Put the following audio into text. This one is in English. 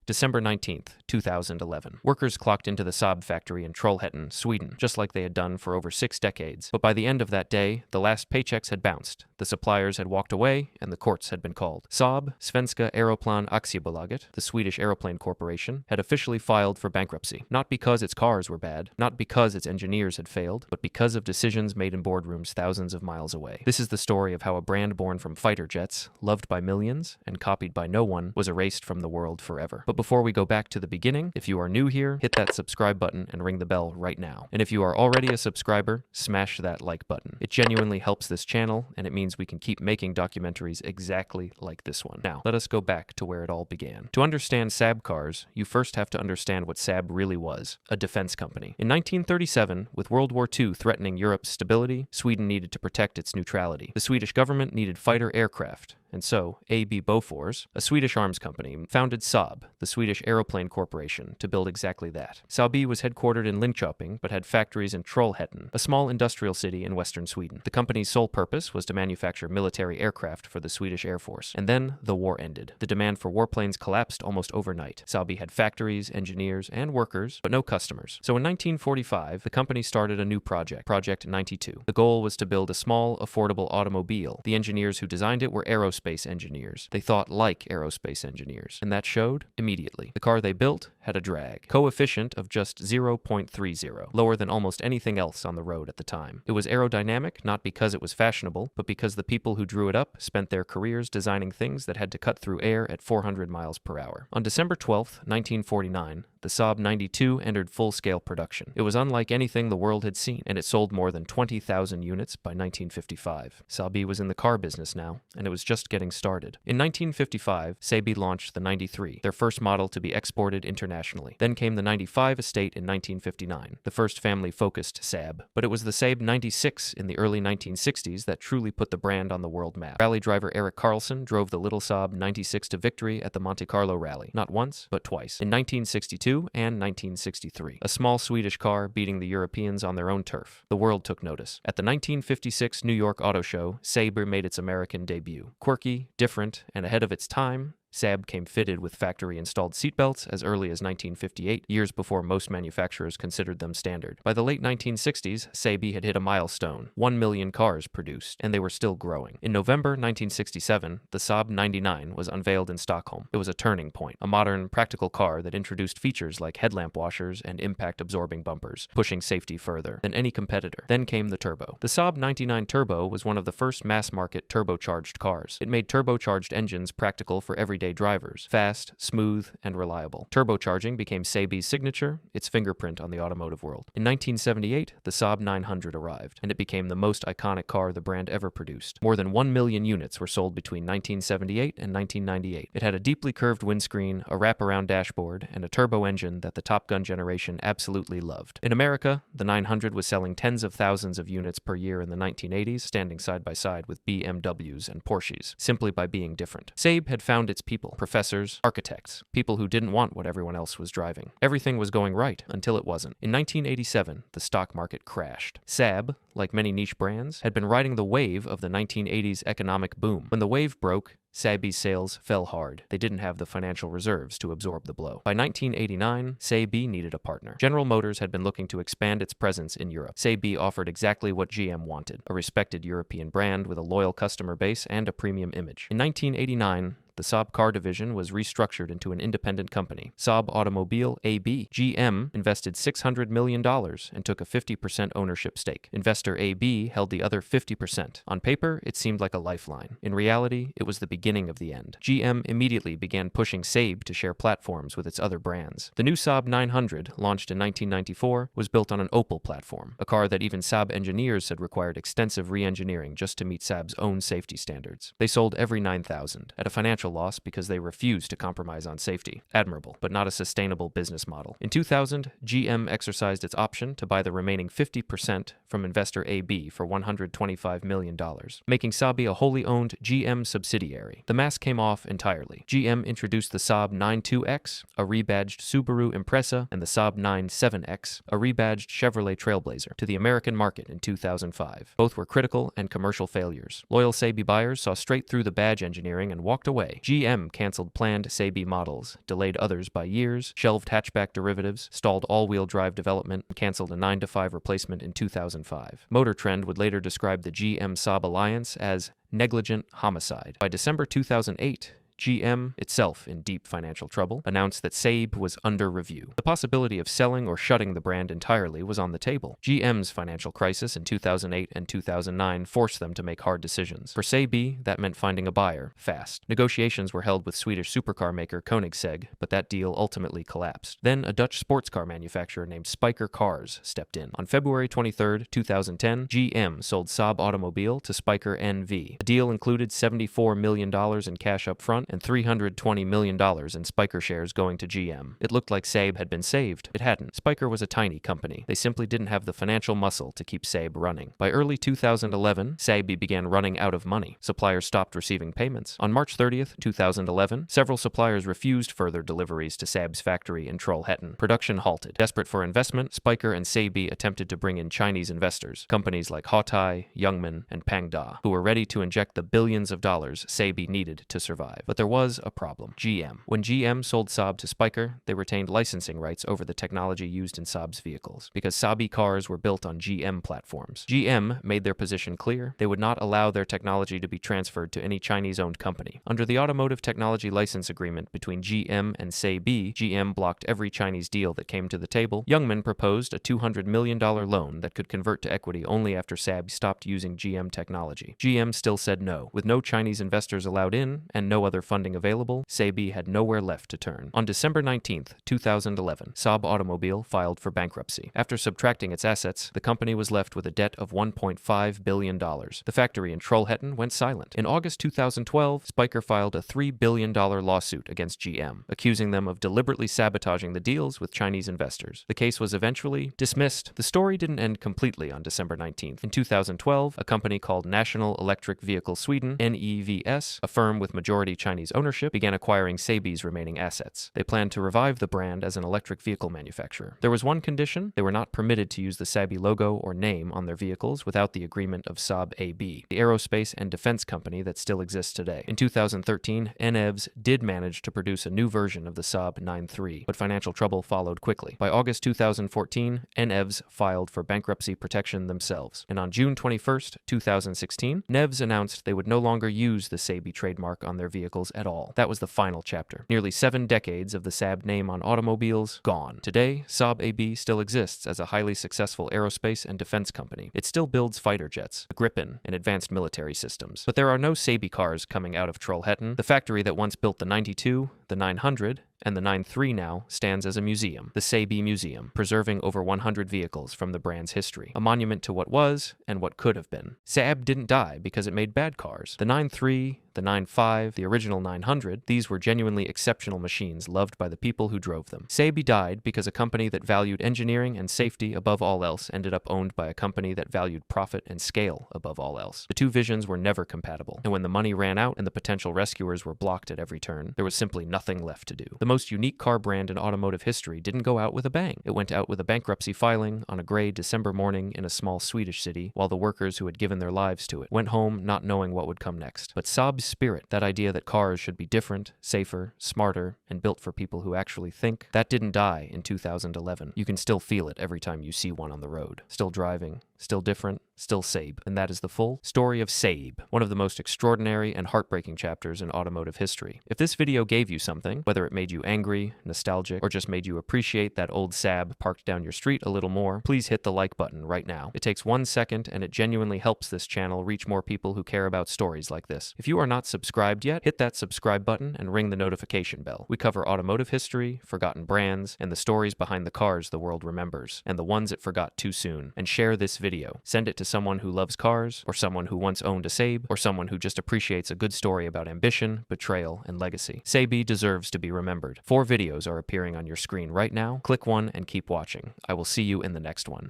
December 19th, 2011. Workers clocked into the SAAB factory in Trollhättan, Sweden, just like they had done for over 6 decades. But by the end of that day, the last paychecks had bounced, the suppliers had walked away, and the courts had been called. SAAB, Svenska Aeroplan Aktiebolaget, the Swedish aeroplane corporation, had officially filed for bankruptcy. Not because its cars were bad, not because its engineers had failed, but because of decisions made in boardrooms thousands of miles away. This is the story of how a brand born from fighter jets, loved by millions, and copied by no one, was erased from the world forever. But before we go back to the beginning, if you are new here, hit that subscribe button and ring the bell right now. And if you are already a subscriber, smash that like button. It genuinely helps this channel, and it means we can keep making documentaries exactly like this one. Now, let us go back to where it all began. To understand SAAB cars, you first have to understand what SAAB really was, a defense company. In 1937, with World War II threatening Europe's stability, Sweden needed to protect its neutrality. The Swedish government needed fighter aircraft, and so SAAB Bofors, a Swedish arms company, founded SAAB, the Swedish Aeroplane Corporation, to build exactly that. SAAB was headquartered in Linköping, but had factories in Trollhättan, a small industrial city in western Sweden. The company's sole purpose was to manufacture military aircraft for the Swedish Air Force. And then the war ended. The demand for warplanes collapsed almost overnight. SAAB had factories, engineers, and workers, but no customers. So in 1945, the company started a new project, Project 92. The goal was to build a small, affordable automobile. The engineers who designed it were aerospace engineers. They thought like aerospace engineers, and that showed immediately. The car they built had a drag coefficient of just 0.30, lower than almost anything else on the road at the time. It was aerodynamic not because it was fashionable, but because the people who drew it up spent their careers designing things that had to cut through air at 400 miles per hour. On December 12th, 1949, the SAAB 92 entered full-scale production. It was unlike anything the world had seen, and it sold more than 20,000 units by 1955. SAAB was in the car business now, and it was just getting started. In 1955, SAAB launched the 93, their first model to be exported internationally. Then came the 95 estate in 1959, the first family-focused SAAB. But it was the SAAB 96 in the early 1960s that truly put the brand on the world map. Rally driver Erik Karlsson drove the little SAAB 96 to victory at the Monte Carlo Rally, not once, but twice, in 1962 and 1963. A small Swedish car beating the Europeans on their own turf. The world took notice. At the 1956 New York Auto Show, SAAB made its American debut. Quirky, different, and ahead of its time, SAAB came fitted with factory-installed seatbelts as early as 1958, years before most manufacturers considered them standard. By the late 1960s, SAAB had hit a milestone, 1 million cars produced, and they were still growing. In November 1967, the SAAB 99 was unveiled in Stockholm. It was a turning point, a modern, practical car that introduced features like headlamp washers and impact-absorbing bumpers, pushing safety further than any competitor. Then came the Turbo. The SAAB 99 Turbo was one of the first mass-market turbocharged cars. It made turbocharged engines practical for everyday drivers, fast, smooth, and reliable. Turbocharging became SAAB's signature, its fingerprint on the automotive world. In 1978, the SAAB 900 arrived, and it became the most iconic car the brand ever produced. More than 1 million units were sold between 1978 and 1998. It had a deeply curved windscreen, a wraparound dashboard, and a turbo engine that the Top Gun generation absolutely loved. In America, the 900 was selling tens of thousands of units per year in the 1980s, standing side by side with BMWs and Porsches, simply by being different. SAAB had found its people, professors, architects, people who didn't want what everyone else was driving. Everything was going right until it wasn't. In 1987, the stock market crashed. SAAB, like many niche brands, had been riding the wave of the 1980s economic boom. When the wave broke, SAAB's sales fell hard. They didn't have the financial reserves to absorb the blow. By 1989, SAAB needed a partner. General Motors had been looking to expand its presence in Europe. SAAB offered exactly what GM wanted, a respected European brand with a loyal customer base and a premium image. In 1989, the SAAB car division was restructured into an independent company, SAAB Automobile AB. GM invested $600 million and took a 50% ownership stake. Investor AB held the other 50%. On paper, it seemed like a lifeline. In reality, it was the beginning of the end. GM immediately began pushing SAAB to share platforms with its other brands. The new SAAB 900, launched in 1994, was built on an Opel platform, a car that even SAAB engineers said required extensive re-engineering just to meet SAAB's own safety standards. They sold every 9,000, at a financial loss because they refused to compromise on safety. Admirable, but not a sustainable business model. In 2000, GM exercised its option to buy the remaining 50% from investor AB for $125 million, making SAAB a wholly owned GM subsidiary. The mask came off entirely. GM introduced the SAAB 92X, a rebadged Subaru Impreza, and the SAAB 97X, a rebadged Chevrolet Trailblazer, to the American market in 2005. Both were critical and commercial failures. Loyal SAAB buyers saw straight through the badge engineering and walked away. way. GM canceled planned SAAB models, delayed others by years, shelved hatchback derivatives, stalled all-wheel drive development, and canceled a 9-to-5 replacement in 2005. Motor Trend would later describe the GM-SAAB alliance as negligent homicide. By December 2008, GM, itself in deep financial trouble, announced that SAAB was under review. The possibility of selling or shutting the brand entirely was on the table. GM's financial crisis in 2008 and 2009 forced them to make hard decisions. For SAAB, that meant finding a buyer, fast. Negotiations were held with Swedish supercar maker Koenigsegg, but that deal ultimately collapsed. Then a Dutch sports car manufacturer named Spyker Cars stepped in. On February 23, 2010, GM sold SAAB Automobile to Spyker NV. The deal included $74 million in cash up front and $320 million in Spyker shares going to GM. It looked like SAAB had been saved. It hadn't. Spyker was a tiny company. They simply didn't have the financial muscle to keep SAAB running. By early 2011, SAAB began running out of money. Suppliers stopped receiving payments. On March 30, 2011, several suppliers refused further deliveries to SAAB's factory in Trollhättan. Production halted. Desperate for investment, Spyker and SAAB attempted to bring in Chinese investors, companies like Hautai, Youngman, and Pangda, who were ready to inject the billions of dollars SAAB needed to survive. But there was a problem. GM. When GM sold SAAB to Spyker, they retained licensing rights over the technology used in SAAB's vehicles, because SAAB cars were built on GM platforms. GM made their position clear. They would not allow their technology to be transferred to any Chinese-owned company. Under the automotive technology license agreement between GM and SAAB, GM blocked every Chinese deal that came to the table. Youngman proposed a $200 million loan that could convert to equity only after SAAB stopped using GM technology. GM still said no. With no Chinese investors allowed in and no other funding available, SAAB had nowhere left to turn. On December 19, 2011, SAAB Automobile filed for bankruptcy. After subtracting its assets, the company was left with a debt of $1.5 billion. The factory in Trollhättan went silent. In August 2012, Spyker filed a $3 billion lawsuit against GM, accusing them of deliberately sabotaging the deals with Chinese investors. The case was eventually dismissed. The story didn't end completely on December 19th. In 2012, a company called National Electric Vehicle Sweden, NEVS, a firm with majority Chinese ownership, began acquiring SAAB's remaining assets. They planned to revive the brand as an electric vehicle manufacturer. There was one condition: they were not permitted to use the SAAB logo or name on their vehicles without the agreement of SAAB AB, the aerospace and defense company that still exists today. In 2013, NEVS did manage to produce a new version of the SAAB 9-3, but financial trouble followed quickly. By August 2014, NEVS filed for bankruptcy protection themselves, and on June 21, 2016, NEVS announced they would no longer use the SAAB trademark on their vehicles at all. That was the final chapter. Nearly 7 decades of the SAAB name on automobiles gone. Today, SAAB AB still exists as a highly successful aerospace and defense company. It still builds fighter jets, the Gripen, and advanced military systems. But there are no SAAB cars coming out of Trollhättan. The factory that once built the 92, the 900, and the 9-3 now stands as a museum, the SAAB Museum, preserving over 100 vehicles from the brand's history, a monument to what was and what could have been. SAAB didn't die because it made bad cars. The 9-3, the 9-5, the original 900, these were genuinely exceptional machines loved by the people who drove them. SAAB died because a company that valued engineering and safety above all else ended up owned by a company that valued profit and scale above all else. The two visions were never compatible, and when the money ran out and the potential rescuers were blocked at every turn, there was simply nothing left to do. The most unique car brand in automotive history didn't go out with a bang. It went out with a bankruptcy filing on a gray December morning in a small Swedish city, while the workers who had given their lives to it went home not knowing what would come next. But SAAB's spirit, that idea that cars should be different, safer, smarter, and built for people who actually think, that didn't die in 2011. You can still feel it every time you see one on the road. Still driving, still different, still SAAB. And that is the full story of SAAB, one of the most extraordinary and heartbreaking chapters in automotive history. If this video gave you something, whether it made you angry, nostalgic, or just made you appreciate that old SAAB parked down your street a little more, please hit the like button right now. It takes 1 second and it genuinely helps this channel reach more people who care about stories like this. If you are not subscribed yet, hit that subscribe button and ring the notification bell. We cover automotive history, forgotten brands, and the stories behind the cars the world remembers, and the ones it forgot too soon. And share this video. Send it to someone who loves cars, or someone who once owned a SAAB, or someone who just appreciates a good story about ambition, betrayal, and legacy. SAAB deserves to be remembered. 4 videos are appearing on your screen right now. Click one and keep watching. I will see you in the next one.